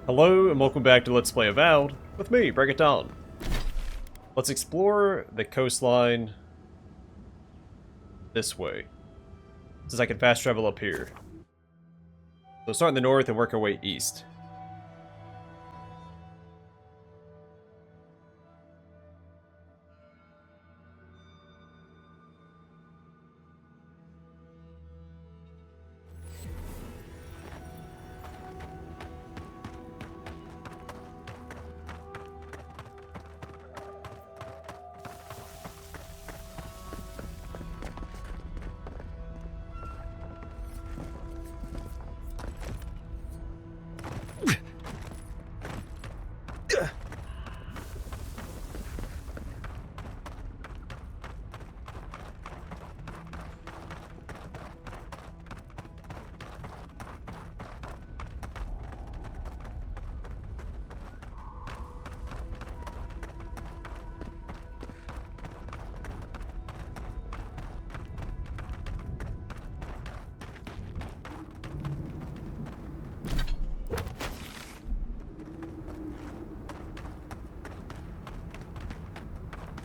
Hello and welcome back to Let's Play Avowed with me, BringItDon. Let's explore the coastline this way, since I can fast travel up here. So start in the north and work our way east.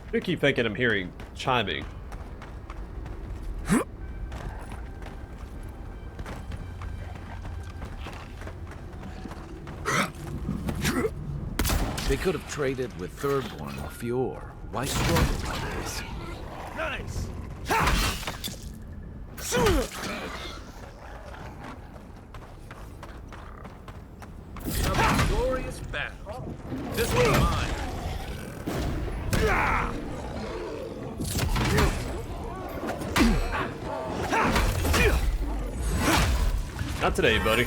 I do keep thinking I'm hearing chiming. They could have traded with Thirdborn or Eora. Why struggle like this? Nice! A glorious battle. This one's mine. Not today, buddy.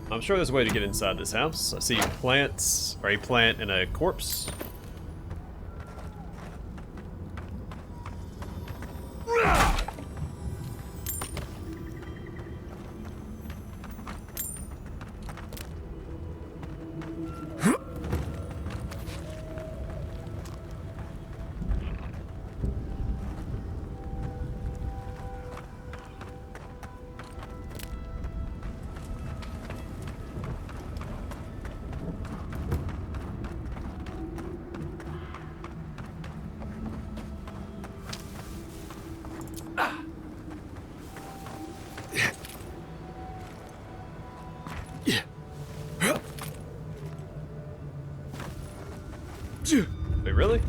I'm sure there's a way to get inside this house. I see plants, or a plant and a corpse. Wait, really?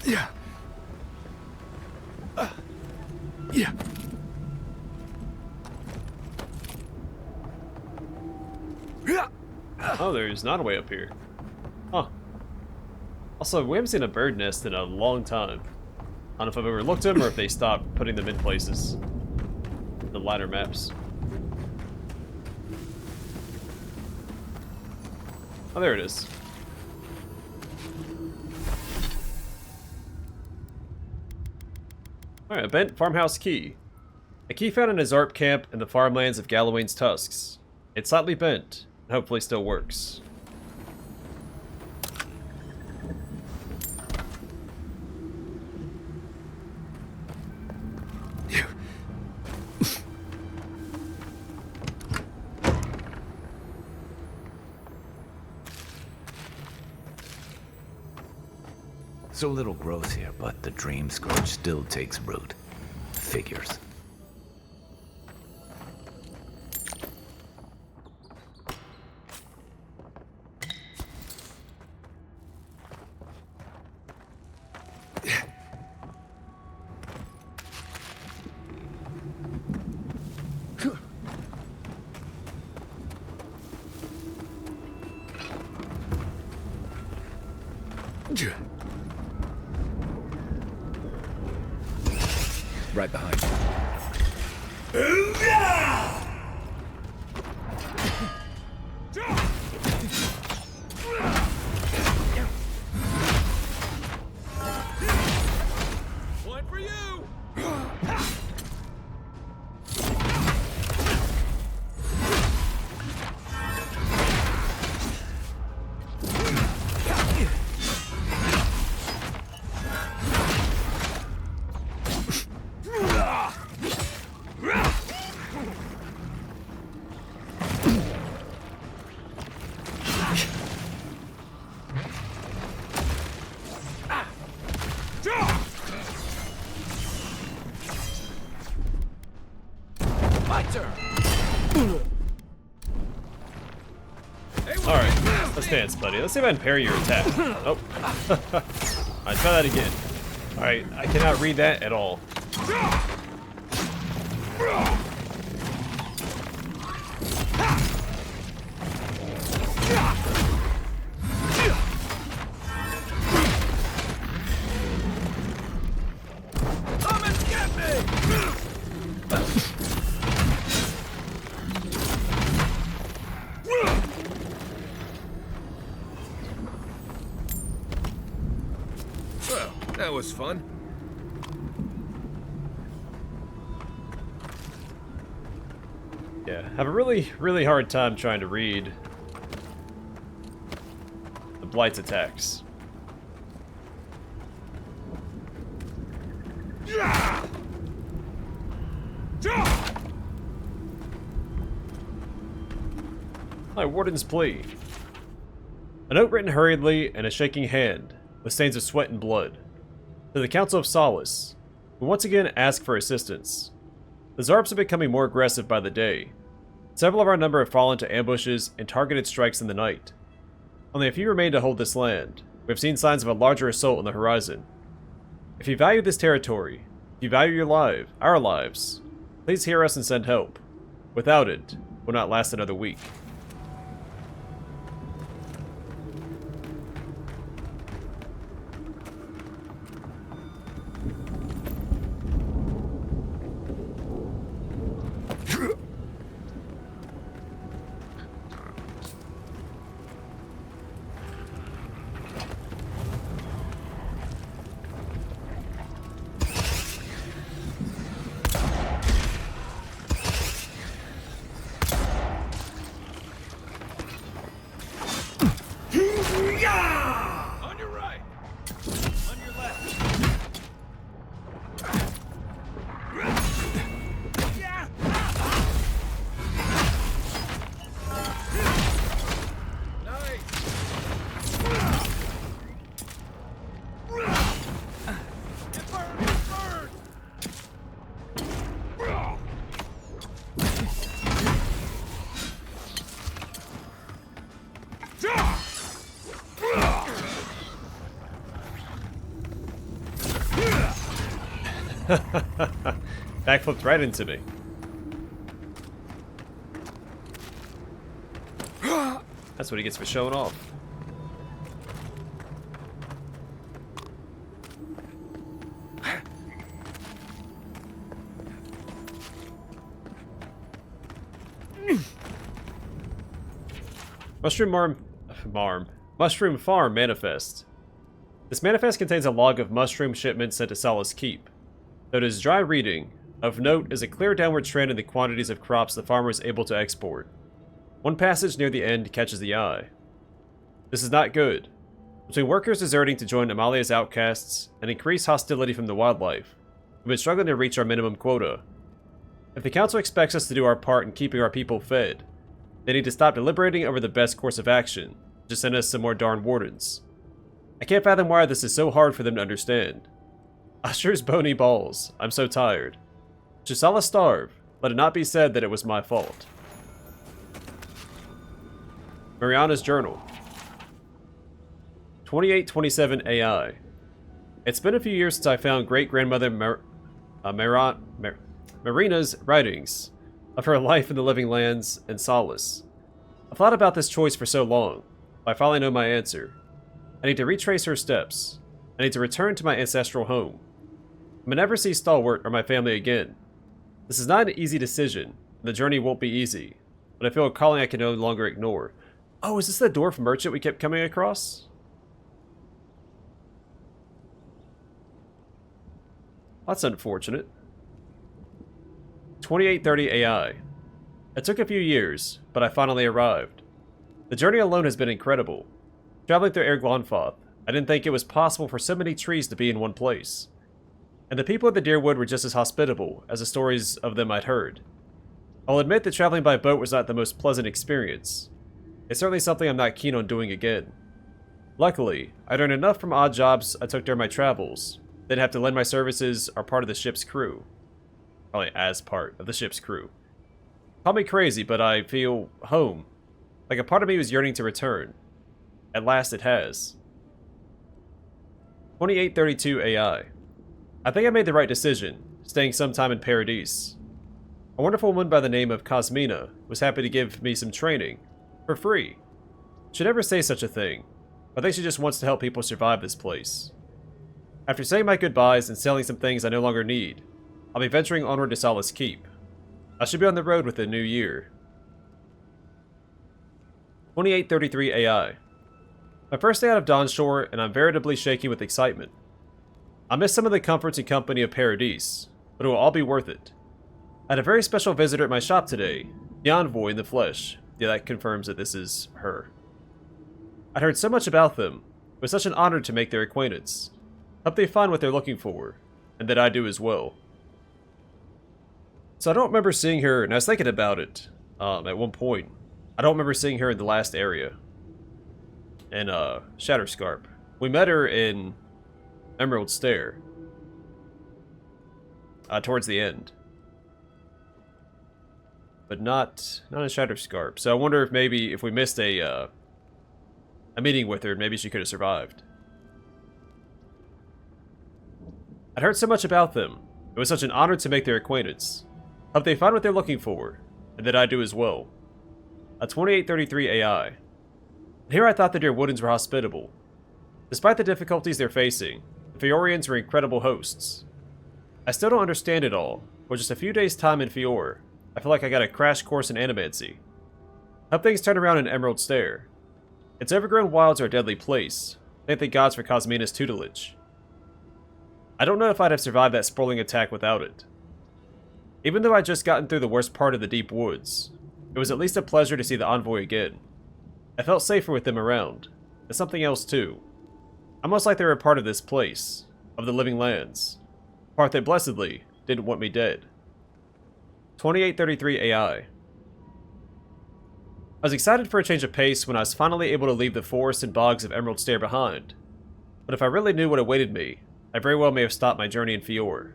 Yeah. Yeah. Oh, there's not a way up here. Huh. Also, we haven't seen a bird nest in a long time. I don't know if I've overlooked them or if they stopped putting them in places. The lighter maps. Oh, there it is. Alright, a bent farmhouse key. A key found in a Zarp camp in the farmlands of Galawain's Tusks. It's slightly bent, and hopefully still works. So little grows here, but the dream scourge still takes root. Figures. Right behind you. One for you. My turn. Alright, let's dance, buddy. Let's see if I can parry your attack. Oh. Alright, try that again. Alright, I cannot read that at all. Come and get me! Well, that was fun. Yeah, have a really hard time trying to read the Blight's attacks. My warden's plea. A note written hurriedly and a shaking hand, with stains of sweat and blood. To the Council of Solace, who once again ask for assistance. The Zarps are becoming more aggressive by the day. Several of our number have fallen to ambushes and targeted strikes in the night. Only a few remain to hold this land. We have seen signs of a larger assault on the horizon. If you value this territory, if you value our lives, please hear us and send help. Without it, we'll not last another week. On your right. On your left. Nice. It burned, it burned. Backflipped right into me. That's what he gets for showing off. Mushroom Farm Manifest. This manifest contains a log of mushroom shipments sent to Solace Keep. Though it is dry reading, of note is a clear downward trend in the quantities of crops the farmer is able to export. One passage near the end catches the eye. This is not good. Between workers deserting to join Amalia's outcasts and increased hostility from the wildlife, we've been struggling to reach our minimum quota. If the Council expects us to do our part in keeping our people fed, they need to stop deliberating over the best course of action, just send us some more darn wardens. I can't fathom why this is so hard for them to understand. Usher's bony balls. I'm so tired. Chisala starve. Let it not be said that it was my fault. Mariana's journal. 2827 AI. It's been a few years since I found great-grandmother Marina's writings of her life in the living lands and solace. I've thought about this choice for so long, but I finally know my answer. I need to retrace her steps. I need to return to my ancestral home. I may never see Stalwart or my family again. This is not an easy decision, and the journey won't be easy, but I feel a calling I can no longer ignore. Oh, is this the dwarf merchant we kept coming across? That's unfortunate. 2830 AI. It took a few years, but I finally arrived. The journey alone has been incredible. Traveling through Erglanfoth, I didn't think it was possible for so many trees to be in one place. And the people of the Deerwood were just as hospitable as the stories of them I'd heard. I'll admit that traveling by boat was not the most pleasant experience. It's certainly something I'm not keen on doing again. Luckily, I learned enough from odd jobs I took during my travels, didn't have to lend my services or part of the ship's crew. Probably as part of the ship's crew. Call me crazy, but I feel home. Like a part of me was yearning to return. At last it has. 2832 AI. I think I made the right decision, staying some time in Paradise. A wonderful woman by the name of Cosmina was happy to give me some training. For free. Should never say such a thing. I think she just wants to help people survive this place. After saying my goodbyes and selling some things I no longer need, I'll be venturing onward to Solace Keep. I should be on the road with the new year. 2833 AI. My first day out of Dawnshore, and I'm veritably shaking with excitement. I miss some of the comforts and company of Paradise, but it will all be worth it. I had a very special visitor at my shop today, the Envoy in the flesh. Yeah, that confirms that this is her. I'd heard so much about them. It was such an honor to make their acquaintance. Hope they find what they're looking for, and that I do as well. So I don't remember seeing her, and I was thinking about it at one point. I don't remember seeing her in the last area. In Shatterscarp. We met her in Emerald Stair. Towards the end. But not in Shatterscarp. So I wonder if maybe if we missed a meeting with her, maybe she could have survived. I'd heard so much about them. It was such an honor to make their acquaintance. Hope they find what they're looking for, and that I do as well. A 2833 AI. Here I thought the Deerwoodans were hospitable. Despite the difficulties they're facing, the Fiorians were incredible hosts. I still don't understand it all. With just a few days' time in Fior, I feel like I got a crash course in animancy. Hope things turn around in Emerald Stair. Its overgrown wilds are a deadly place. Thank the gods for Cosmina's tutelage. I don't know if I'd have survived that sprawling attack without it. Even though I'd just gotten through the worst part of the deep woods, it was at least a pleasure to see the Envoy again. I felt safer with them around. And something else too. Almost like they were a part of this place, of the living lands. A part that blessedly didn't want me dead. 2833 AI. I was excited for a change of pace when I was finally able to leave the forests and bogs of Emerald Stair behind. But if I really knew what awaited me, I very well may have stopped my journey in Fior.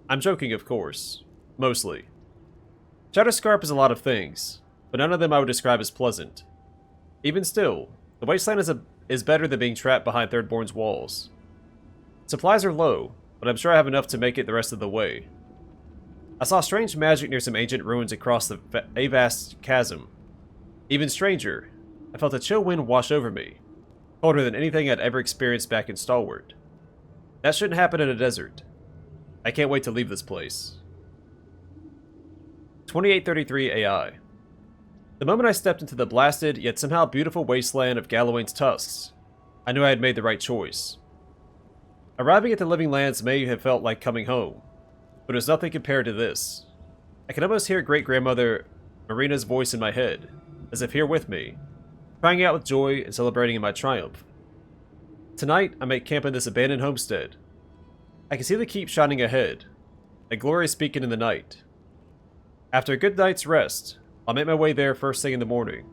I'm joking, of course. Mostly. Shatterscarp is a lot of things, but none of them I would describe as pleasant. Even still, the wasteland is better than being trapped behind Thirdborn's walls. Supplies are low, but I'm sure I have enough to make it the rest of the way. I saw strange magic near some ancient ruins across a vast chasm. Even stranger, I felt a chill wind wash over me, colder than anything I'd ever experienced back in Stalwart. That shouldn't happen in a desert. I can't wait to leave this place. 2833 AI. The moment I stepped into the blasted, yet somehow beautiful wasteland of Galawain's Tusks, I knew I had made the right choice. Arriving at the living lands may have felt like coming home, but it was nothing compared to this. I could almost hear great-grandmother Marina's voice in my head, as if here with me, crying out with joy and celebrating in my triumph. Tonight, I make camp in this abandoned homestead. I can see the keep shining ahead, a glorious beacon in the night. After a good night's rest, I'll make my way there first thing in the morning.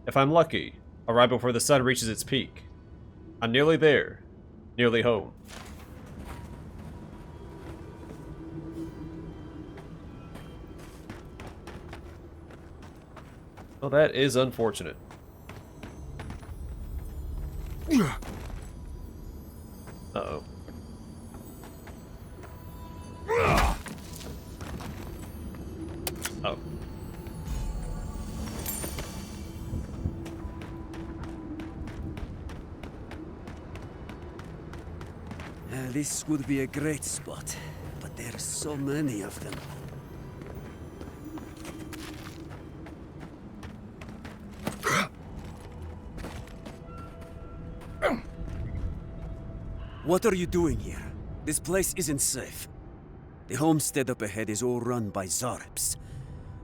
If I'm lucky, I'll arrive before the sun reaches its peak. I'm nearly there. Nearly home. Well, that is unfortunate. Uh-oh. Oh. This would be a great spot, but there's so many of them. What are you doing here? This place isn't safe. The homestead up ahead is all run by Zarps.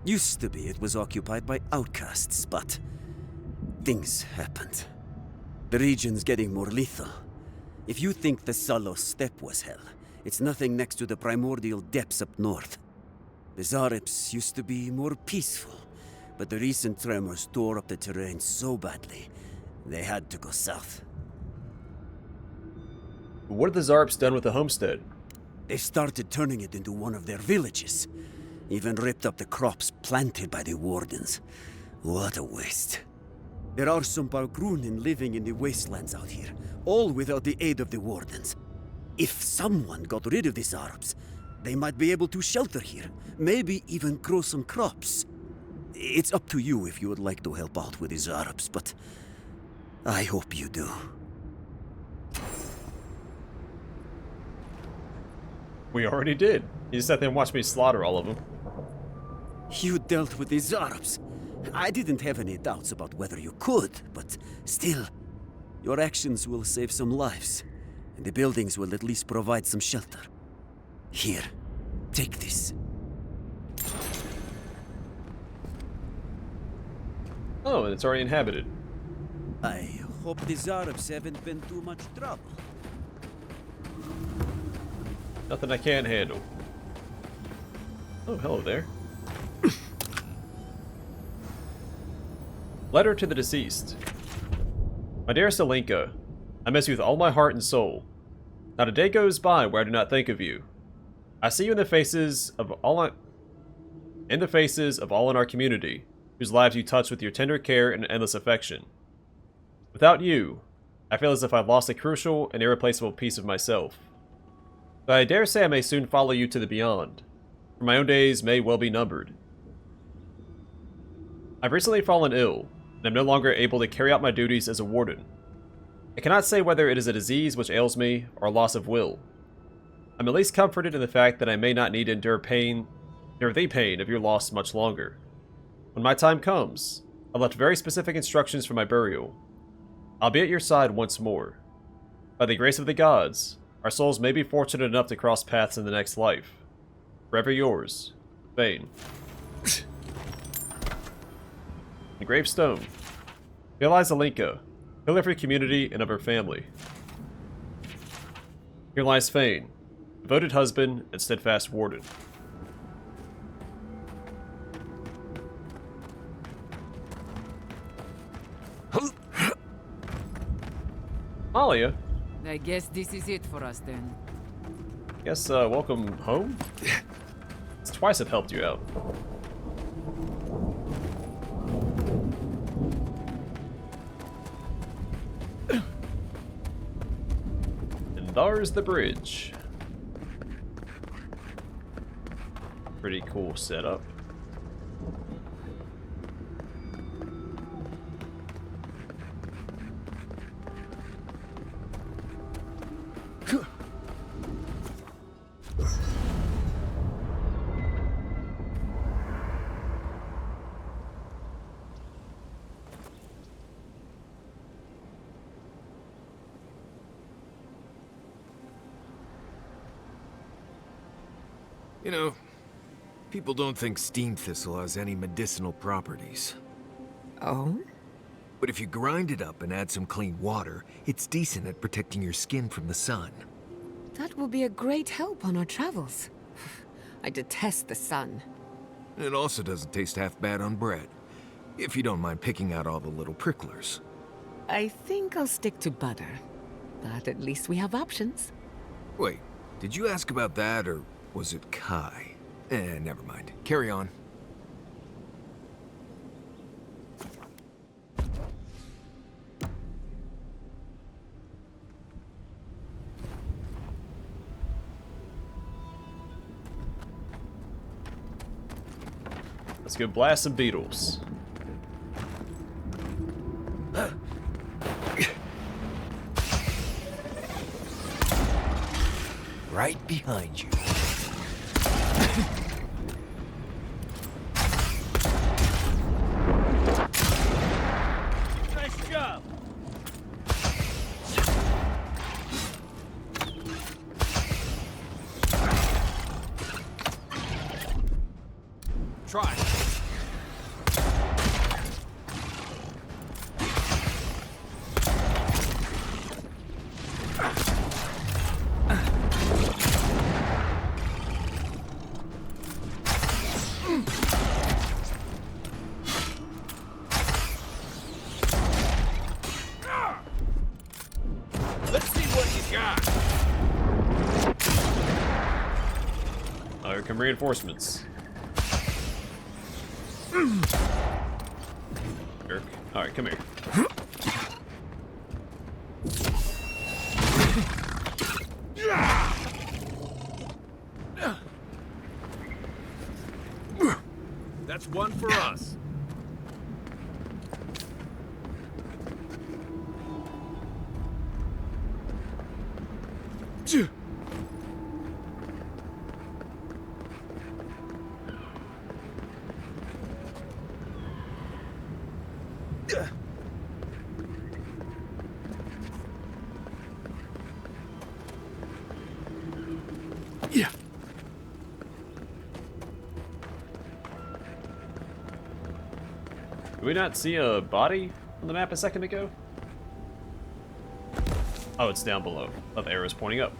Used to be it was occupied by outcasts, but things happened. The region's getting more lethal. If you think the Salos steppe was hell, it's nothing next to the primordial depths up north. The Zarps used to be more peaceful, but the recent tremors tore up the terrain so badly, they had to go south. What have the Zarps done with the homestead? They started turning it into one of their villages. Even ripped up the crops planted by the wardens. What a waste. There are some Balgrunin living in the wastelands out here, all without the aid of the wardens. If someone got rid of the Zarps, they might be able to shelter here, maybe even grow some crops. It's up to you if you would like to help out with the Zarps, but I hope you do. We already did. You just sat there and watched me slaughter all of them. You dealt with the Zarps. I didn't have any doubts about whether you could, but still, your actions will save some lives, and the buildings will at least provide some shelter. Here, take this. Oh, and it's already inhabited. I hope the Zarps haven't been too much trouble. Nothing I can't handle. Oh, hello there. Letter to the deceased. My dearest Alinka, I miss you with all my heart and soul. Not a day goes by where I do not think of you. I see you in the faces of all in our community, whose lives you touch with your tender care and endless affection. Without you, I feel as if I've lost a crucial and irreplaceable piece of myself. But I dare say I may soon follow you to the beyond, for my own days may well be numbered. I've recently fallen ill, and am no longer able to carry out my duties as a warden. I cannot say whether it is a disease which ails me, or a loss of will. I'm at least comforted in the fact that I may not need to endure the pain of your loss much longer. When my time comes, I left very specific instructions for my burial. I'll be at your side once more. By the grace of the gods, our souls may be fortunate enough to cross paths in the next life. Forever yours, Vane. The gravestone. Here lies Alinka, pillar of her community and of her family. Here lies Fane, devoted husband and steadfast warden. Alia. I guess this is it for us then. Guess, welcome home? It's twice I've helped you out. And there's the bridge. Pretty cool setup. You know, people don't think steam thistle has any medicinal properties. Oh? But if you grind it up and add some clean water, it's decent at protecting your skin from the sun. That will be a great help on our travels. I detest the sun. It also doesn't taste half bad on bread, if you don't mind picking out all the little pricklers. I think I'll stick to butter. But at least we have options. Wait, did you ask about that, or was it Kai? Never mind. Carry on. Let's go blast some beetles. Right behind you. Nice job. Try. Let's see what you got. Oh, here come reinforcements. Jerk. Alright, come here. That's one for us. Yeah. Did we not see a body on the map a second ago? Oh, it's down below. Oh, the arrow's pointing up.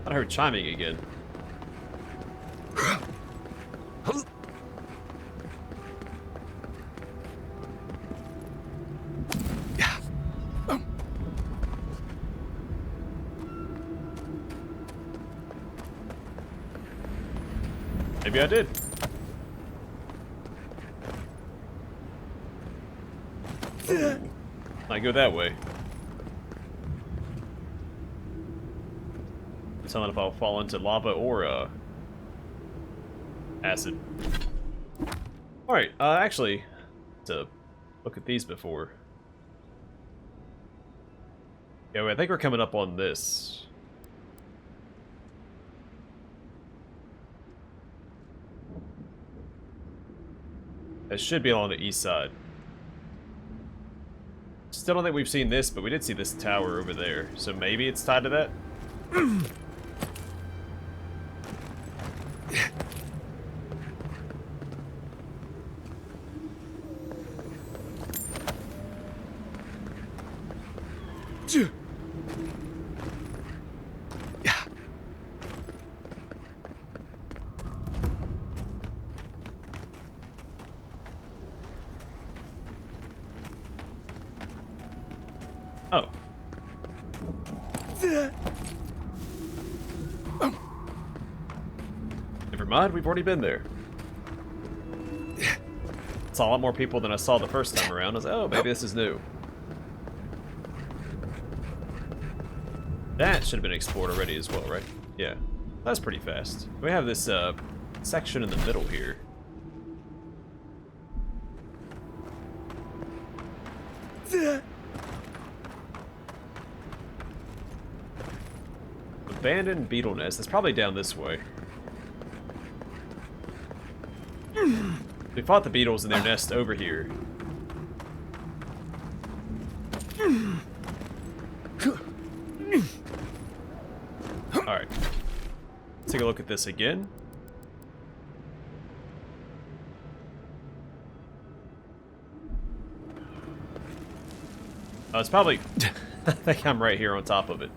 I heard chiming again. Maybe I did. I go that way. Telling if I'll fall into lava or acid. Alright, actually, to look at these before. Yeah, wait, I think we're coming up on this. It should be along the east side. Still don't think we've seen this, but we did see this tower over there, so maybe it's tied to that? Oh. Never mind, we've already been there. Saw a lot more people than I saw the first time around. I was like, oh, maybe this is new. That should have been explored already as well, right? Yeah. That's pretty fast. We have this section in the middle here. Abandoned beetle nest. That's probably down this way. We fought the beetles in their nest over here. Alright. take a look at this again. Oh, it's probably... I think I'm right here on top of it.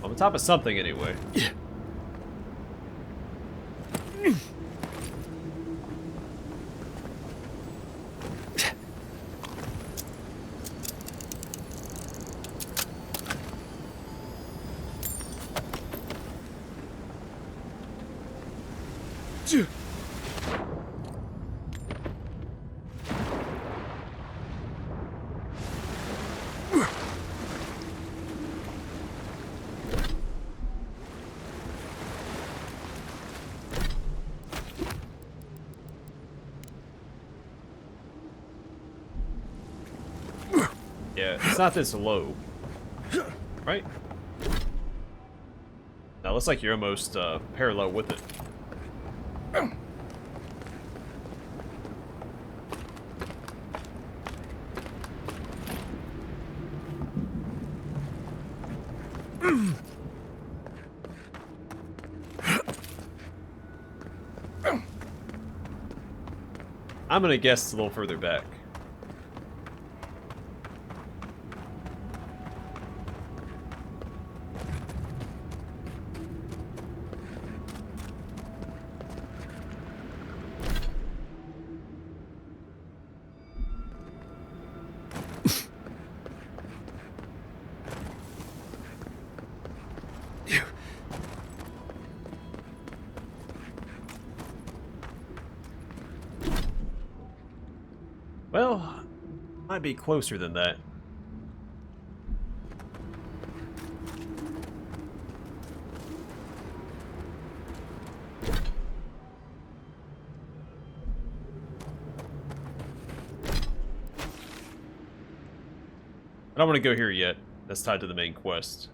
On top of something, anyway. Yeah, it's not this low. Right? Now, it looks like you're almost parallel with it. I'm gonna guess it's a little further back. Well, might be closer than that. I don't want to go here yet. That's tied to the main quest.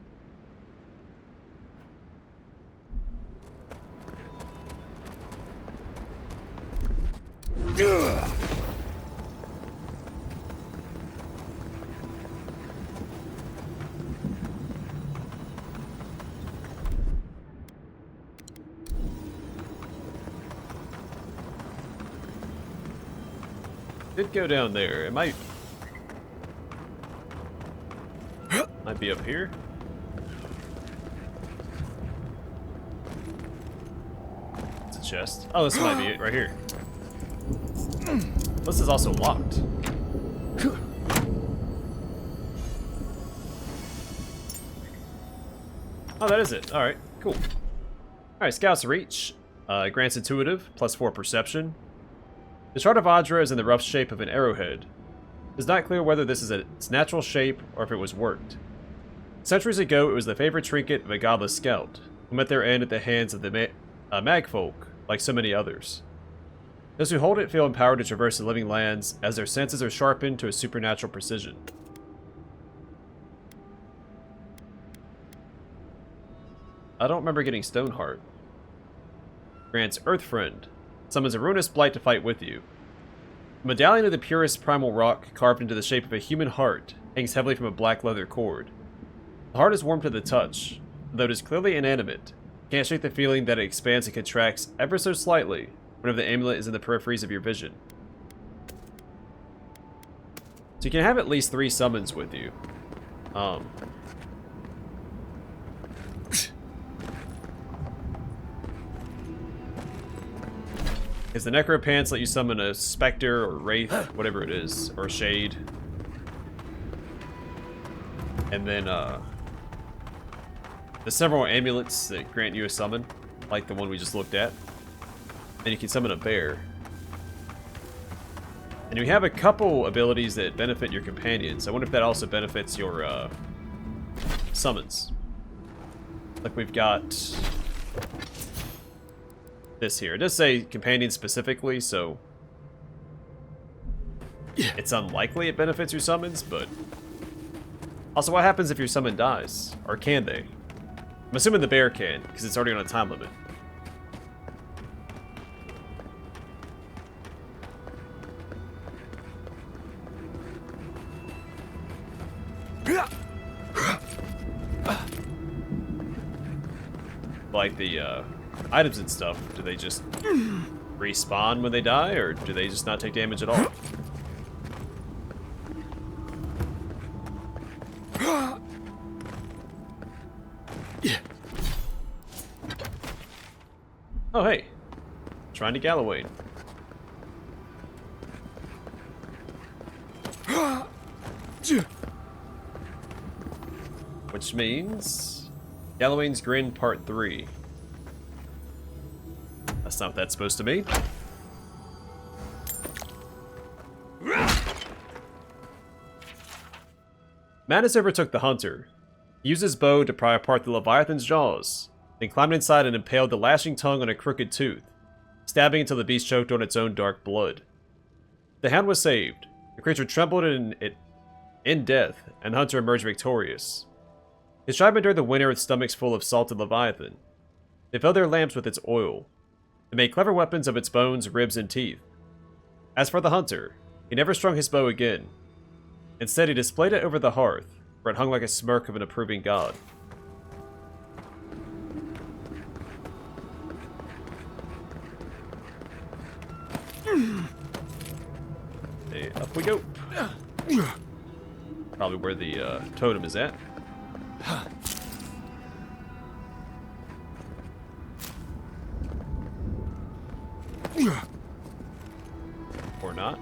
Did go down there. It might be up here. It's a chest. Oh, this might be it right here. This is also locked. Oh, that is it. Alright, cool. Alright, Scout's Reach. Grants Intuitive, +4 Perception. The Shard of Adra is in the rough shape of an arrowhead. It is not clear whether this is its natural shape or if it was worked. Centuries ago, it was the favorite trinket of a godless scout, who met their end at the hands of the magfolk, like so many others. Those who hold it feel empowered to traverse the living lands, as their senses are sharpened to a supernatural precision. I don't remember getting Stoneheart. Grants Earth Friend. Summons a ruinous blight to fight with you. A medallion of the purest primal rock, carved into the shape of a human heart, hangs heavily from a black leather cord. The heart is warm to the touch, though it is clearly inanimate. You can't shake the feeling that it expands and contracts ever so slightly whenever the amulet is in the peripheries of your vision. So you can have at least 3 summons with you. Because the Necropants let you summon a Spectre or Wraith, whatever it is, or a Shade. And then, there's several amulets that grant you a summon, like the one we just looked at. And you can summon a bear. And you have a couple abilities that benefit your companions. I wonder if that also benefits your, summons. Like we've got this here. It does say companion specifically, so it's unlikely it benefits your summons, but also what happens if your summon dies? Or can they? I'm assuming the bear can, because it's already on a time limit. Like the items and stuff, do they just respawn when they die, or do they just not take damage at all? Oh hey, trying to Galawain. Which means Galawain's Grin Part 3. That's not what that's supposed to mean. Manus overtook the hunter. He used his bow to pry apart the Leviathan's jaws, then climbed inside and impaled the lashing tongue on a crooked tooth, stabbing until the beast choked on its own dark blood. The hound was saved. The creature trembled in death, and the hunter emerged victorious. His tribe endured the winter with stomachs full of salted Leviathan. They filled their lamps with its oil. They made clever weapons of its bones, ribs, and teeth. As for the hunter, he never strung his bow again. Instead, he displayed it over the hearth, where it hung like a smirk of an approving god. Hey, up we go. Probably where the totem is at. Or not.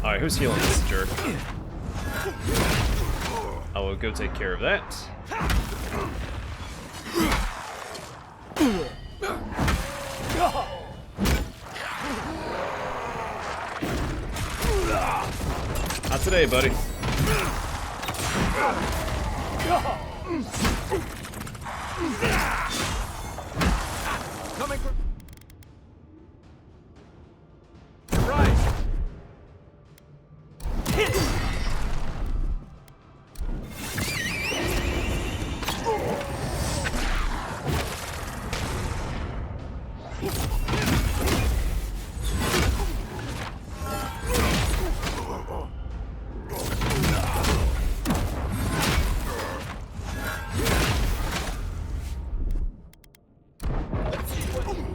Alright, who's healing this jerk? I will go take care of that. Not today, buddy. Coming for... Right.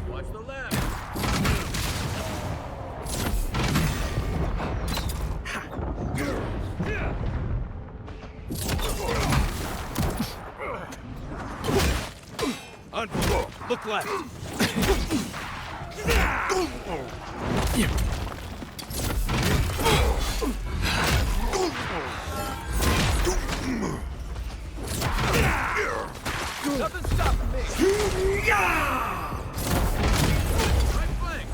Watch the left. Look left. Nothing's stopping me. Right flank.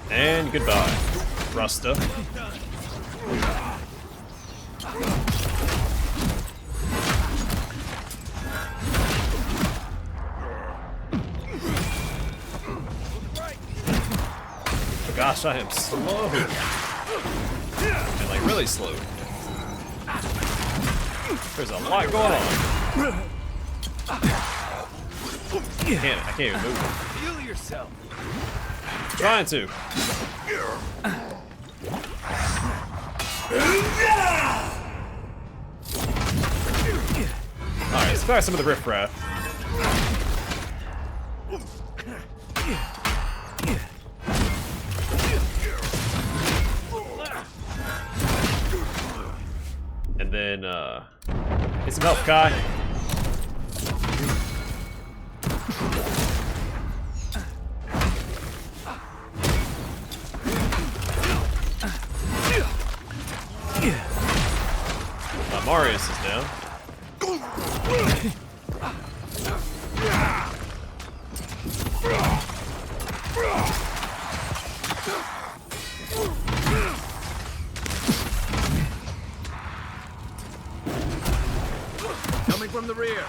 And goodbye, Crusta. Oh gosh, I am slow. And like really slow. There's a lot going on. I can't even move. Heal yourself. Trying to. Alright, let's fire some of the riffraff. And then, get some help, Kai. Marius is down. Coming from the rear.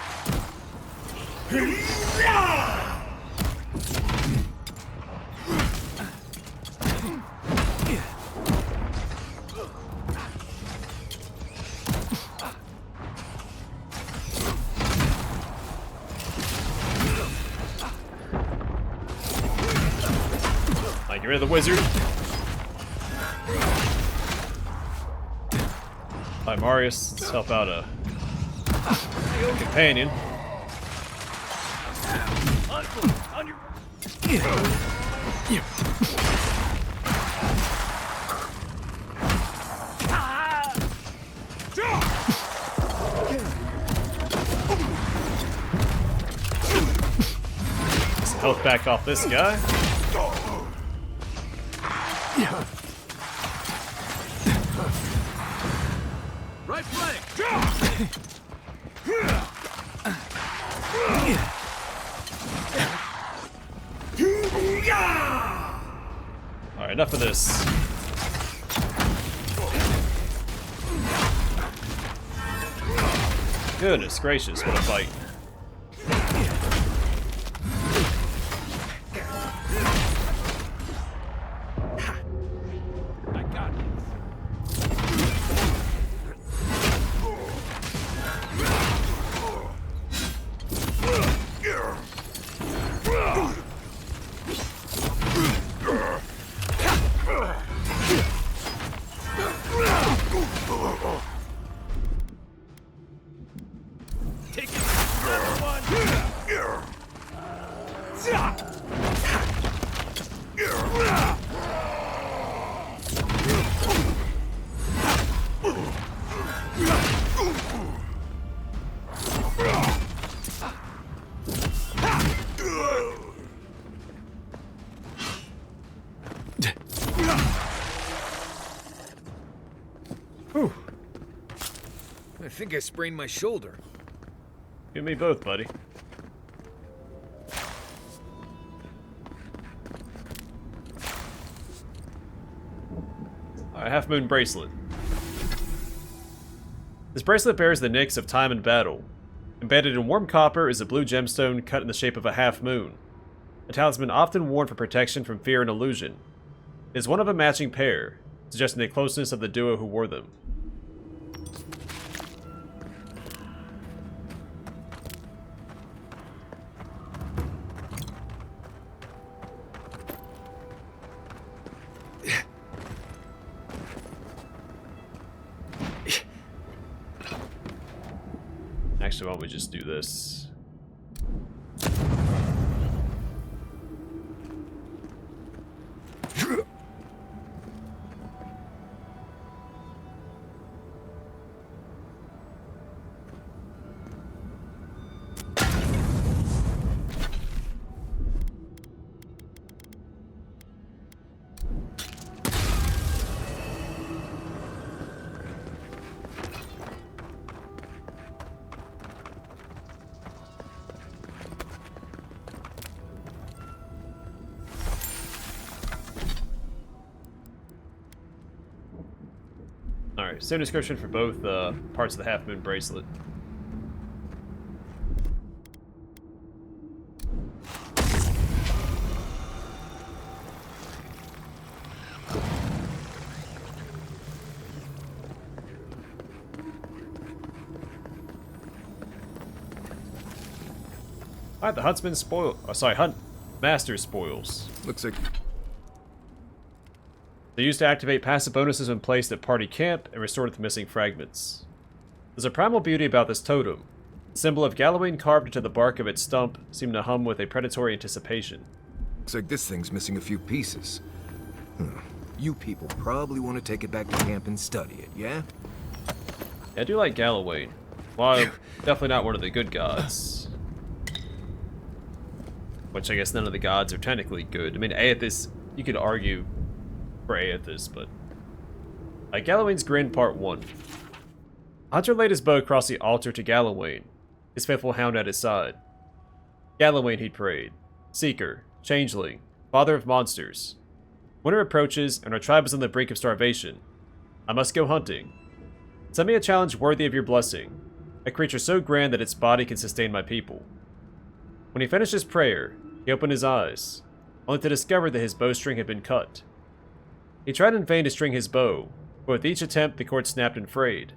Get rid of the wizard. Hi, Marius. Let's help out a companion. On your... Some health back off this guy. Right flank. Alright, enough of this. Goodness gracious, what a fight. I got this. Take it for everyone. Whew. I think I sprained my shoulder. You and me both, buddy. Alright, Half Moon Bracelet. This bracelet bears the nicks of time and battle. Embedded in warm copper is a blue gemstone cut in the shape of a half moon. A talisman often worn for protection from fear and illusion. It is one of a matching pair, suggesting the closeness of the duo who wore them. Actually, why don't we just do this? Alright, same description for both parts of the Half Moon Bracelet. Alright, the Huntsman Master Spoils. Looks like... They're used to activate passive bonuses when placed at party camp and restored with missing fragments. There's a primal beauty about this totem. The symbol of Galawain carved into the bark of its stump seemed to hum with a predatory anticipation. Looks like this thing's missing a few pieces. You people probably want to take it back to camp and study it, yeah? I do like Galawain. Well, definitely not one of the good gods. Which I guess none of the gods are technically good. I mean, Aethys, you could argue for Aethys, but... Galawain's Grin Part 1. Hunter laid his bow across the altar to Galawain, his faithful hound at his side. Galawain, he prayed. Seeker, changeling, father of monsters. Winter approaches, and our tribe is on the brink of starvation. I must go hunting. Send me a challenge worthy of your blessing. A creature so grand that its body can sustain my people. When he finished his prayer, he opened his eyes, only to discover that his bowstring had been cut. He tried in vain to string his bow, but with each attempt the cord snapped and frayed.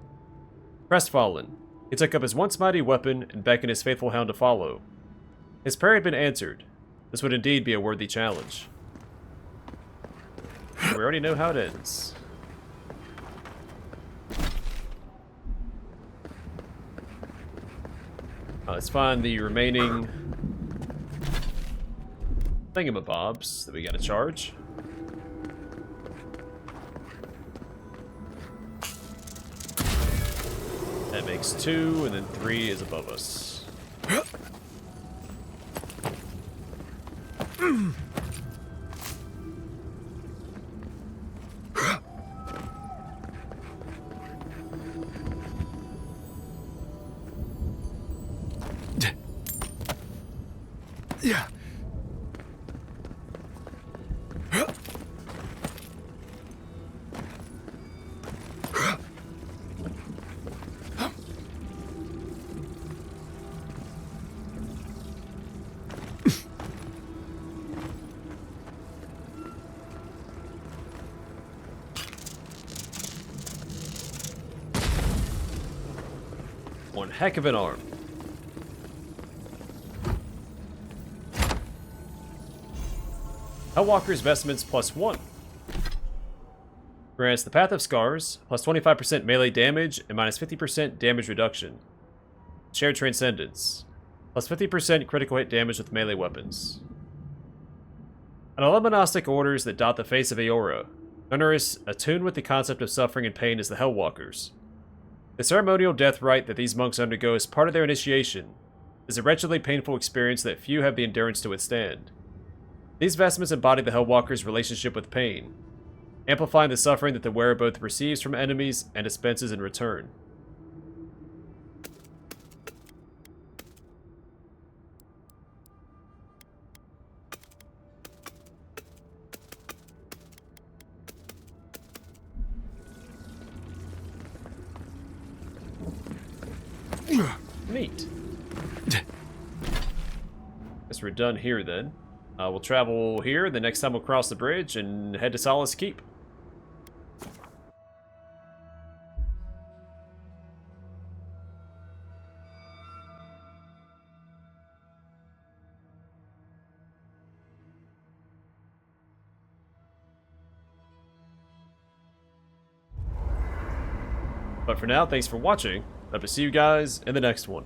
Crestfallen, he took up his once mighty weapon and beckoned his faithful hound to follow. His prayer had been answered. This would indeed be a worthy challenge. We already know how it ends. Let's find the remaining thingamabobs that we gotta charge. That makes 2, and then 3 is above us. Yeah. One heck of an arm. Hellwalker's Vestments +1. Grants the Path of Scars, plus 25% melee damage and minus 50% damage reduction. Shared Transcendence, plus 50% critical hit damage with melee weapons. An 11 monastic orders that dot the face of Eora, nonetheless attuned with the concept of suffering and pain as the Hellwalkers. The ceremonial death rite that these monks undergo as part of their initiation is a wretchedly painful experience that few have the endurance to withstand. These vestments embody the Hellwalker's relationship with pain, amplifying the suffering that the wearer both receives from enemies and dispenses in return. Neat. Guess we're done here then. We'll travel here, the next time we'll cross the bridge and head to Solace Keep. But for now, thanks for watching. Hope to see you guys in the next one.